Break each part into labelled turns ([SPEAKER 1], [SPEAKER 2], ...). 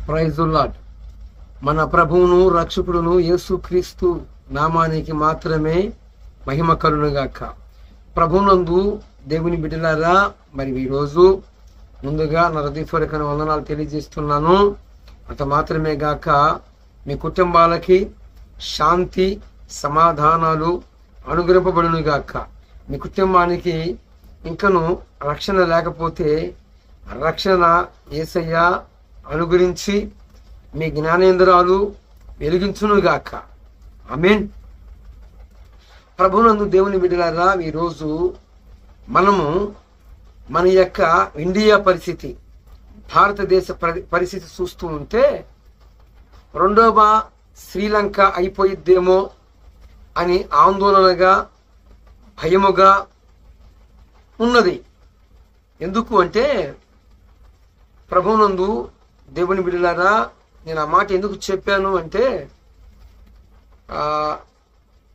[SPEAKER 1] Praise the lord. మన ప్రభువును రక్షకుడును యేసుక్రీస్తు నామానికి మాత్రమే మహిమ కలుగునుగాక. ప్రభువునందు దేవుని బిడ్డలారా, మరి ఈరోజు ముందుగా నా హృదయపూర్వక వందనాలు తెలియజేస్తున్నాను. అంత మాత్రమే గాక మీ కుటుంబాలకి శాంతి సమాధానాలు అనుగ్రహింపబడునుగాక. మీ కుటుంబానికి ఇంకను రక్షణ లేకపోతే రక్షణ యేసయ్య అనుగ్రహించి మీ జ్ఞానేంద్రాలు వెలిగించునుగాక. ఆమేన్. ప్రభువునందు దేవుని బిడ్డలారా, ఈరోజు మనము మన యొక్క ఇండియా పరిస్థితి, భారతదేశ పరిస్థితి చూస్తూ ఉంటే రెండవ శ్రీలంక అయిపోయిద్దేమో అని ఆందోళనగా భయముగా ఉన్నది. ఎందుకు అంటే, ప్రభువునందు దేవుని బిడ్డలారా, నేను ఆ మాట ఎందుకు చెప్పాను అంటే,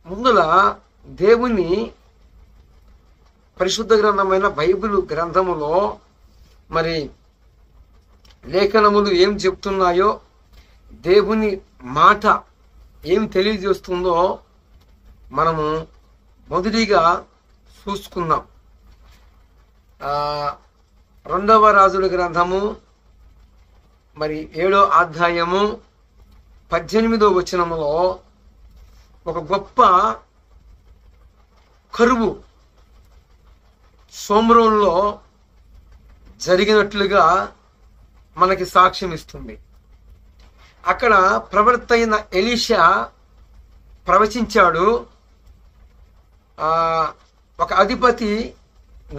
[SPEAKER 1] ముందుల దేవుని పరిశుద్ధ గ్రంథమైన బైబిల్ గ్రంథములో మరి లేఖనములు ఏం చెప్తున్నాయో, దేవుని మాట ఏం తెలియజేస్తుందో మనము మొదటిగా చూసుకుందాం. రెండవ రాజుల గ్రంథము మరి 7వ అధ్యాయము 18వ వచనములో ఒక గొప్ప కరువు సోమ్రోన్లో జరిగినట్లుగా మనకి సాక్ష్యం ఇస్తుంది. అక్కడ ప్రవక్త అయిన ఎలీషా ప్రవచించాడు. ఒక అధిపతి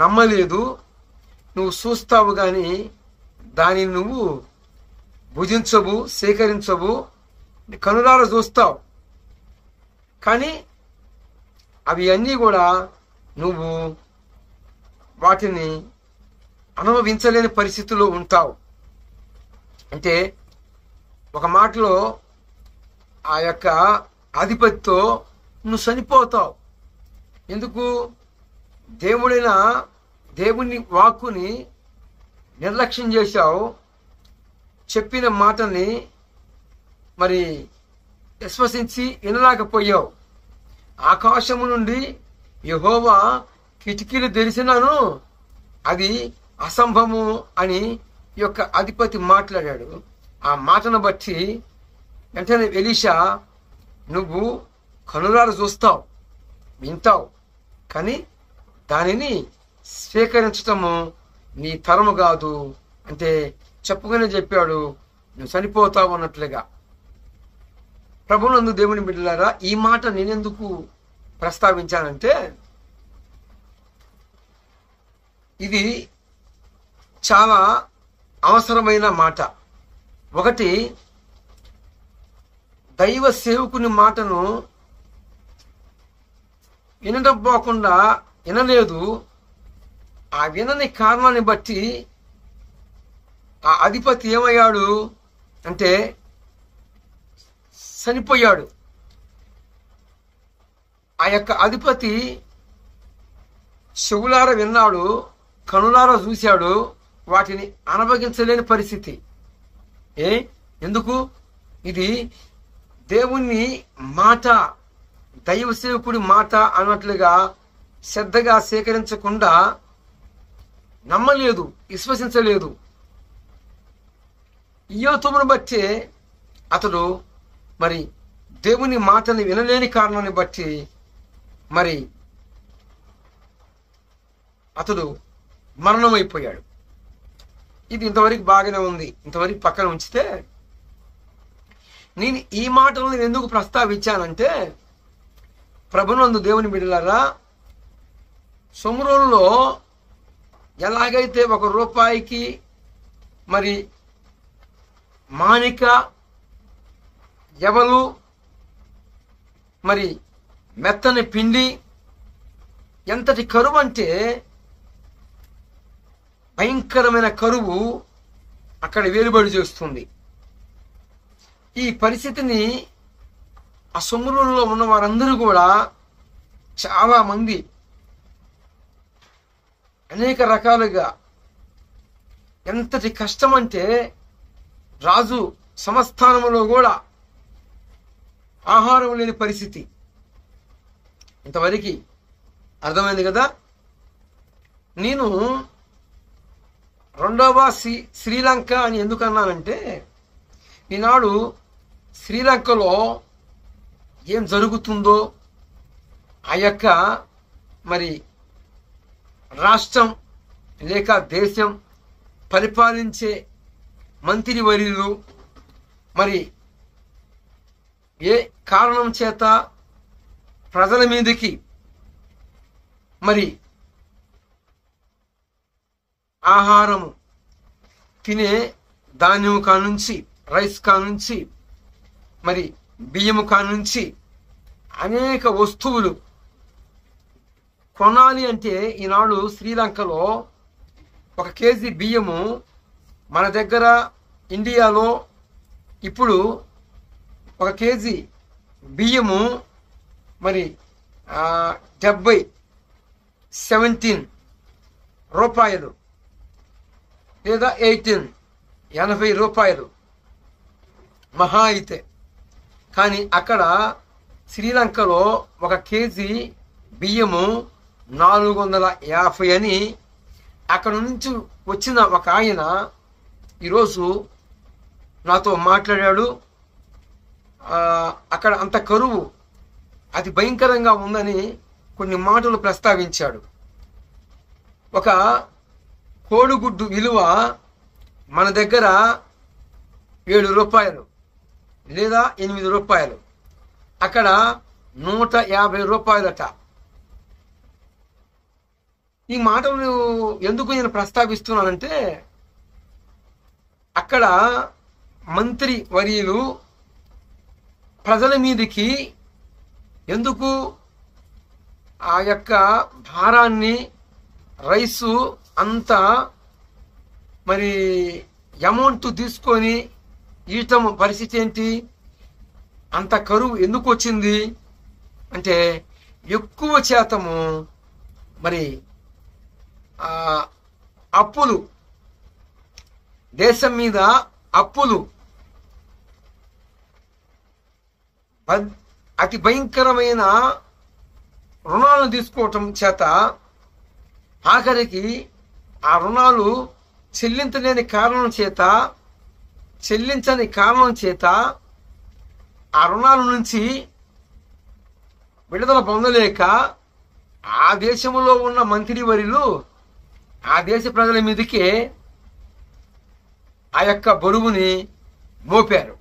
[SPEAKER 1] నమ్మలేదు, నువ్వు చూస్తావు కానీ దానిని నువ్వు భుజించవు, సేకరించవు, కనులారా చూస్తావు, కానీ అవి అన్నీ కూడా నువ్వు వాటిని అనుభవించలేని పరిస్థితుల్లో ఉంటావు. అంటే ఒక మాటలో ఆ యొక్క అధిపతితో నువ్వు చనిపోతావు. ఎందుకు? దేవుని వాక్కుని నిర్లక్ష్యం చేశావు, చెప్పిన మాటని మరి విశ్వసించి వినలేకపోయావు. ఆకాశము నుండి యెహోవా కిటికీలు తెరిచినాను, అది అసంభవము అని ఈ యొక్క అధిపతి మాట్లాడాడు. ఆ మాటను బట్టి వెంటనే ఎలీషా, నువ్వు కనులారా చూస్తావు, వింటావు, కానీ దానిని స్వీకరించటము నీ తరము కాదు అంటే చెప్పుగానే చెప్పాడు, నువ్వు చనిపోతావు అన్నట్లుగా. ప్రభువునందు దేవుని బిడ్డలారా, ఈ మాట నేనెందుకు ప్రస్తావించానంటే, ఇది చాలా అవసరమైన మాట. ఒకటి, దైవ సేవకుని మాటను వినడం పోకుండా వినలేదు. ఆ వినని కారణాన్ని బట్టి ఆ అధిపతి ఏమయ్యాడు అంటే చనిపోయాడు. ఆ యొక్క అధిపతి చెవులారా విన్నాడు, కనులారా చూశాడు, వాటిని అనుభవించలేని పరిస్థితి. ఎందుకు? ఇది దేవుని మాట, దైవ సేవకుడి మాట అన్నట్లుగా శ్రద్ధగా సేకరించకుండా నమ్మలేదు, విశ్వసించలేదు. ఈ యోతువును బట్టి అతడు మరి దేవుని మాటని వినలేని కారణాన్ని బట్టి మరి అతడు మరణమైపోయాడు. ఇది ఇంతవరకు బాగానే ఉంది. ఇంతవరకు పక్కన ఉంచితే, నేను ఈ మాటలను ఎందుకు ప్రస్తావించానంటే, ప్రభువునందు దేవుని బిడ్డలారా, సొమ్రోన్లో ఎలాగైతే ₹1 మరి మానిక, ఎవలు, మరి మెత్తని పిండి, ఎంతటి కరువు అంటే భయంకరమైన కరువు అక్కడ వెలుబడి చేస్తుంది. ఈ పరిస్థితిని ఆ సొమ్రోన్లో ఉన్న వారందరూ కూడా చాలా మంది అనేక రకాలుగా ఎంతటి కష్టం అంటే రాజు సంస్థానంలో కూడా ఆహారం లేని పరిస్థితి. ఇంతవరకు అర్థమైంది కదా. నేను రెండవ శ్రీలంక అని ఎందుకు అన్నానంటే, ఈనాడు శ్రీలంకలో ఏం జరుగుతుందో ఆ యొక్క మరి రాష్ట్రం లేక దేశం పరిపాలించే మంత్రివర్యులు మరి ఏ కారణం చేత ప్రజల మీదకి మరి ఆహారము తినే ధాన్యం కానుంచి, రైస్ కానుంచి, మరి బియ్యము కానుంచి అనేక వస్తువులు కొనాలి అంటే ఈనాడు శ్రీలంకలో 1 కేజీ బియ్యము మన దగ్గర ఇండియాలో ఇప్పుడు 1 కేజీ బియ్యము మరి 17 రూపాయలు లేదా 80 రూపాయలు మహా అయితే. కానీ అక్కడ శ్రీలంకలో 1 కేజీ బియ్యము 450 అని అక్కడ నుంచి వచ్చిన ఒక ఆయన ఈరోజు నాతో మాట్లాడాడు. అక్కడ అంత కరువు అతి భయంకరంగా ఉందని కొన్ని మాటలు ప్రస్తావించాడు. ఒక కోడిగుడ్డు విలువ మన దగ్గర 7 రూపాయలు లేదా 8 రూపాయలు, అక్కడ 150 రూపాయలట. ఈ మాటలు ఎందుకు నేను ప్రస్తావిస్తున్నానంటే, అక్కడ మంత్రి వర్యులు ప్రజల మీదకి ఎందుకు ఆ యొక్క భారాన్ని రైసు అంతా మరి అమౌంట్ తీసుకొని ఇయటం పరిస్థితి ఏంటి? అంత కరువు ఎందుకు వచ్చింది అంటే, ఎక్కువ శాతము మరి అప్పులు, దేశం మీద అప్పులు అతి భయంకరమైన రుణాలను తీసుకోవటం చేత ఆఖరికి ఆ రుణాలు చెల్లించని కారణం చేత ఆ రుణాల నుంచి విడుదల పొందలేక ఆ దేశంలో ఉన్న మంత్రివర్యులు ఆ దేశ ప్రజల మీదకే ఆ యొక్క బరువుని మోపారు.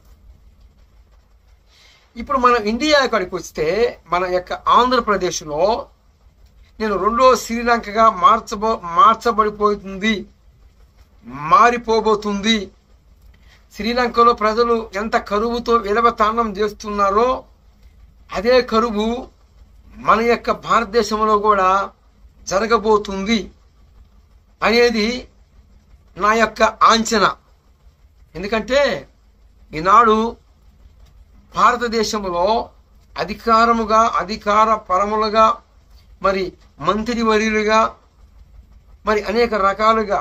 [SPEAKER 1] ఇప్పుడు మనం ఇండియా కాడికి వస్తే మన యొక్క ఆంధ్రప్రదేశ్లో నేను 2వ శ్రీలంకగా మారిపోబోతుంది. శ్రీలంకలో ప్రజలు ఎంత కరువుతో విలవతాండం చేస్తున్నారో అదే కరువు మన యొక్క భారతదేశంలో కూడా జరగబోతుంది అనేది నా యొక్క అంచనా. ఎందుకంటే ఈనాడు భారతదేశంలో అధికార పరములుగా మరి మంత్రివర్యులుగా మరి అనేక రకాలుగా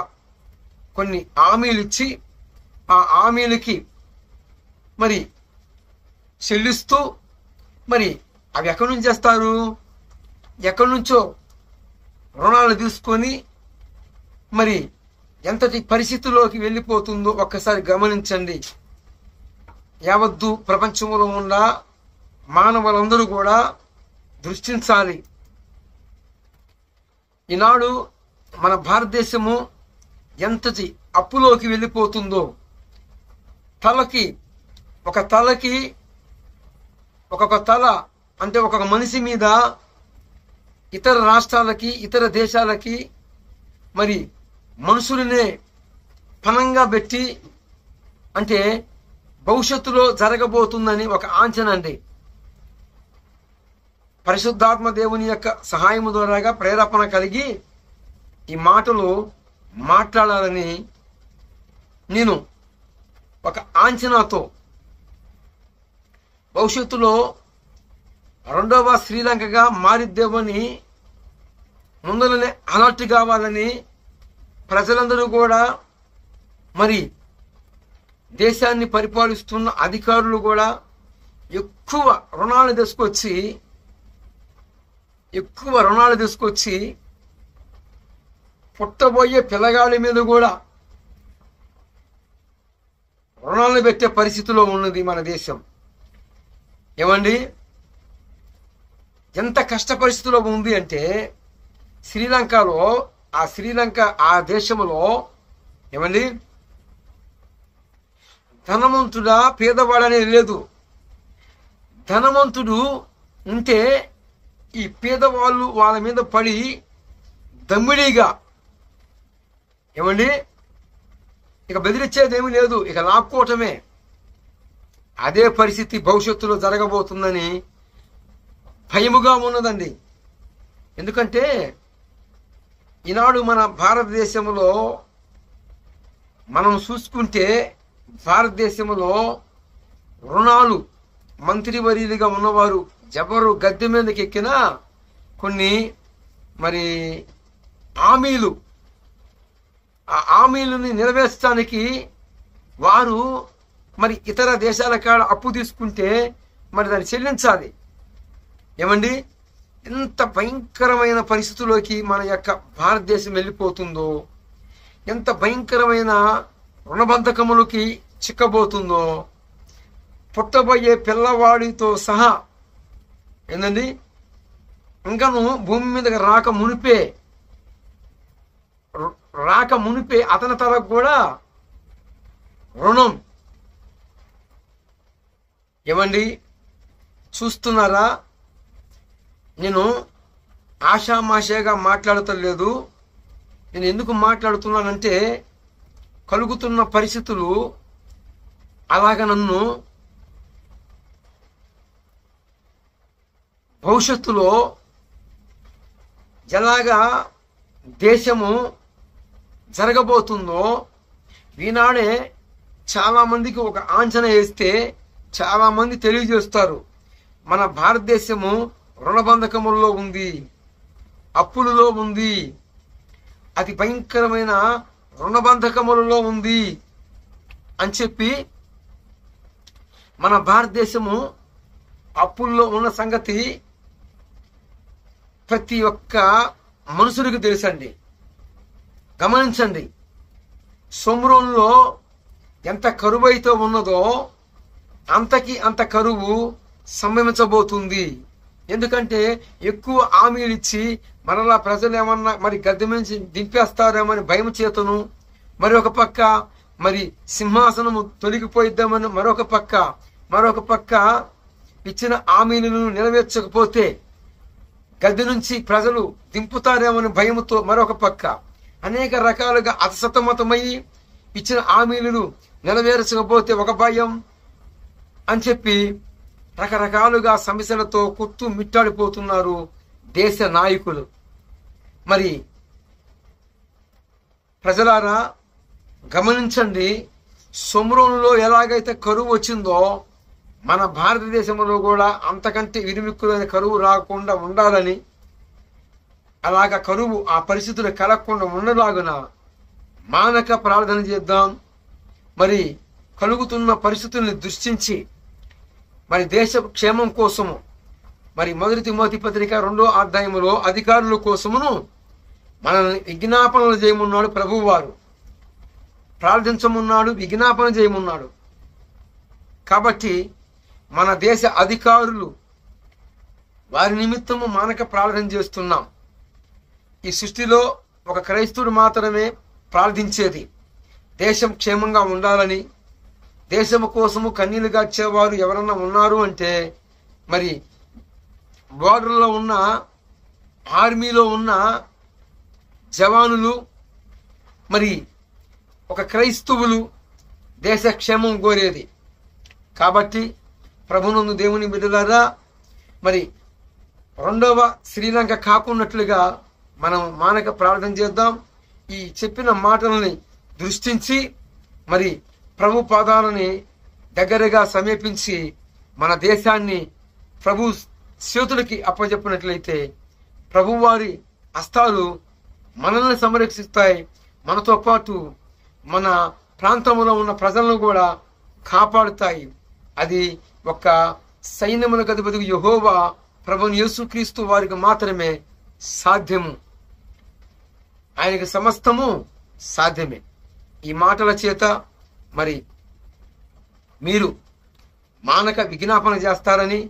[SPEAKER 1] కొన్ని హామీలు ఇచ్చి ఆ హామీలకి మరి చెల్లిస్తూ మరి అవి ఎక్కడి నుంచి చేస్తారు? ఎక్కడి నుంచో రుణాలు తీసుకొని మరి ఎంతటి పరిస్థితుల్లోకి వెళ్ళిపోతుందో ఒక్కసారి గమనించండి. యావత్తు ప్రపంచంలో ఉన్న మానవులందరూ కూడా దృష్టించాలి. ఈనాడు మన భారతదేశము ఎంతటి అప్పులోకి వెళ్ళిపోతుందో, ఒక్కొక్క తల అంటే ఒక్కొక్క మనిషి మీద ఇతర రాష్ట్రాలకి ఇతర దేశాలకి మరి మనుషులనే పణంగా పెట్టి అంటే భవిష్యత్తులో జరగబోతుందని ఒక ఆంచన అండి. పరిశుద్ధాత్మ దేవుని యొక్క సహాయము ద్వారాగా ప్రేరేపణ కలిగి ఈ మాటలు మాట్లాడాలని నేను ఒక ఆంచనాతో భవిష్యత్తులో 2వ శ్రీలంకగా మారిద్దేమని ముందరనే అలర్ట్ కావాలని ప్రజలందరూ కూడా మరి దేశాన్ని పరిపాలిస్తున్న అధికారులు కూడా ఎక్కువ రుణాలు తీసుకొచ్చి పుట్టబోయే పిల్లగాళ్ళ మీద కూడా రుణాలను పెట్టే పరిస్థితిలో ఉన్నది మన దేశం. ఏమండి, ఎంత కష్ట పరిస్థితిలో ఉంది అంటే శ్రీలంకలో, ఆ దేశంలో ఏమండి, ధనవంతుడా పేదవాడనేది లేదు. ధనవంతుడు ఉంటే ఈ పేదవాళ్ళు వాళ్ళ మీద పడి దమ్మిడిగా ఏమండి ఇక బెదిరించేది ఏమీ లేదు, ఇక లాక్కోవటమే. అదే పరిస్థితి భవిష్యత్తులో జరగబోతుందని భయముగా ఉన్నదండి. ఎందుకంటే ఈనాడు మన భారతదేశంలో మనం చూసుకుంటే భారతదేశంలో రుణాలు మంత్రివర్యులుగా ఉన్నవారు ఎవరు గద్దె మీదకి ఎక్కినా కొన్ని మరి హామీలు, ఆ హామీలని నెరవేర్చడానికి వారు మరి ఇతర దేశాల కాడ అప్పు తీసుకుంటే మరి దాన్ని చెల్లించాలి. ఏమండి, ఎంత భయంకరమైన పరిస్థితుల్లోకి మన యొక్క భారతదేశం వెళ్ళిపోతుందో, ఎంత భయంకరమైన రుణబంధకములకి చిక్కబోతుందో, పుట్టబోయే పిల్లవాడితో సహా ఏందండి ఇంకను భూమి మీదకి రాక మునిపే అతని తలకు కూడా రుణం. ఏమండి చూస్తున్నారా, నేను ఆషామాషగా మాట్లాడతలేదు. నేను ఎందుకు మాట్లాడుతున్నానంటే కలుగుతున్న పరిస్థితులు అలాగ నన్ను భవిష్యత్తులో ఎలాగా దేశము జరగబోతుందో ఈనాడే చాలామందికి ఒక అంచనా వేస్తే చాలామంది తెలియజేస్తారు. మన భారతదేశము రుణబంధకముల్లో ఉంది, అప్పులలో ఉంది, అతి భయంకరమైన రుణబంధకములలో ఉంది అని చెప్పి మన భారతదేశము అప్పుల్లో ఉన్న సంగతి ప్రతి ఒక్క మనుషులకు తెలుసండి. గమనించండి, సొమ్రోన్లో ఎంత కరువు అయితే ఉన్నదో అంత కరువు సంభవించబోతుంది. ఎందుకంటే ఎక్కువ హామీలు ఇచ్చి మరలా ప్రజలు ఏమన్నా మరి గద్దె నుంచి దింపేస్తారేమని భయం చేతను, మరి ఒక పక్క మరి సింహాసనము తొలగిపోయిద్దామని మరొక పక్క ఇచ్చిన హామీలను నెరవేర్చకపోతే గద్దె నుంచి ప్రజలు దింపుతారేమని భయముతో మరొక పక్క అనేక రకాలుగా అసతమతమయ్యి ఇచ్చిన హామీలను నెరవేర్చకపోతే ఒక భయం అని చెప్పి రకరకాలుగా సమస్యలతో మిట్టాడిపోతున్నారు దేశ నాయకులు. మరి ప్రజలారా గమనించండి, సొమ్రోనులో ఎలాగైతే కరువు వచ్చిందో మన భారతదేశంలో కూడా అంతకంటే ఇరుమిక్కులైన కరువు రాకుండా ఉండాలని, అలాగా కరువు ఆ పరిస్థితులు కలగకుండా ఉండలాగున మానక ప్రార్థన చేద్దాం. మరి కలుగుతున్న పరిస్థితుల్ని దృష్టించి మరి దేశ క్షేమం కోసము మరి 1 తిమోతి పత్రిక 2వ అధ్యాయములో అధికారుల కోసమును మనల్ని విజ్ఞాపనలు చేయమన్నాడు ప్రభువు వారు. ప్రార్థించమన్నాడు, విజ్ఞాపన చేయమన్నాడు. కాబట్టి మన దేశ అధికారులు వారి నిమిత్తము మానక ప్రార్థన చేస్తున్నాం. ఈ సృష్టిలో ఒక క్రైస్తవుడు మాత్రమే ప్రార్థించేది దేశం క్షేమంగా ఉండాలని. దేశము కోసము కన్నీళ్లు గార్చేవారు ఎవరన్నా ఉన్నారు అంటే మరి బోర్డర్లో ఉన్న ఆర్మీలో ఉన్న జవానులు, మరి ఒక క్రైస్తవులు దేశ క్షేమం కోరేది. కాబట్టి ప్రభునందు దేవుని బిడ్డలారా, మరి రెండవ శ్రీలంక కాకున్నట్లుగా మనం మానక ప్రార్థన చేద్దాం. ఈ చెప్పిన మాటలని దృష్టించి మరి ప్రభు పాదాలని దగ్గరగా సమీపించి మన దేశాన్ని ప్రభు చేతులకి అప్పచెప్పినట్లయితే ప్రభువారి హస్తాలు మనల్ని సంరక్షిస్తాయి. మనతో పాటు మన ప్రాంతంలో ఉన్న ప్రజలను కూడా కాపాడుతాయి. అది ఒక సైన్యములకు అధిపతి యెహోవా ప్రభువైన యేసుక్రీస్తు వారికి మాత్రమే సాధ్యము. ఆయనకి సమస్తము సాధ్యమే. ఈ మాటల చేత మరి మీరు మానక విజ్ఞాపన చేస్తారని,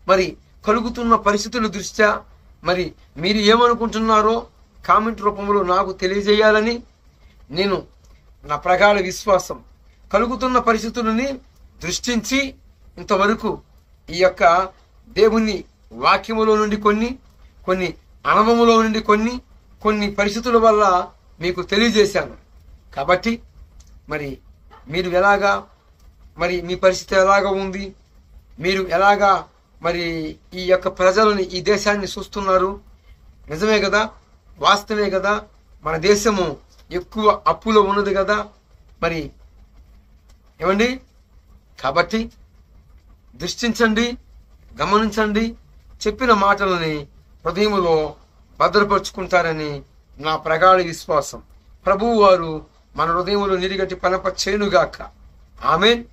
[SPEAKER 1] మరి కలుగుతున్న పరిస్థితుల దృష్ట్యా మరి మీరు ఏమనుకుంటున్నారో కామెంట్ రూపంలో నాకు తెలియజేయాలని నేను నా ప్రగాఢ విశ్వాసం. కలుగుతున్న పరిస్థితులని దృష్టించి ఇంతవరకు ఈ యొక్క దేవుని వాక్యములో నుండి కొన్ని అనుభవములో నుండి కొన్ని పరిస్థితుల వల్ల మీకు తెలియజేశాను. కాబట్టి మరి మీరు ఎలాగా, మరి మీ పరిస్థితి ఎలాగా ఉంది, మీరు ఎలాగా మరి ఈ యొక్క ప్రజలని, ఈ దేశాన్ని చూస్తున్నారు? నిజమే కదా, వాస్తవే కదా, మన దేశము ఎక్కువ అప్పులో ఉన్నది కదా. మరి ఏమండి, కాబట్టి దృష్టించండి, గమనించండి, చెప్పిన మాటలని హృదయములో భద్రపరుచుకుంటారని నా ప్రగాఢ విశ్వాసం. ప్రభువు వారు మన హృదయములో నిరిగట్టి పనప చేయునుగాక. ఆమేన్.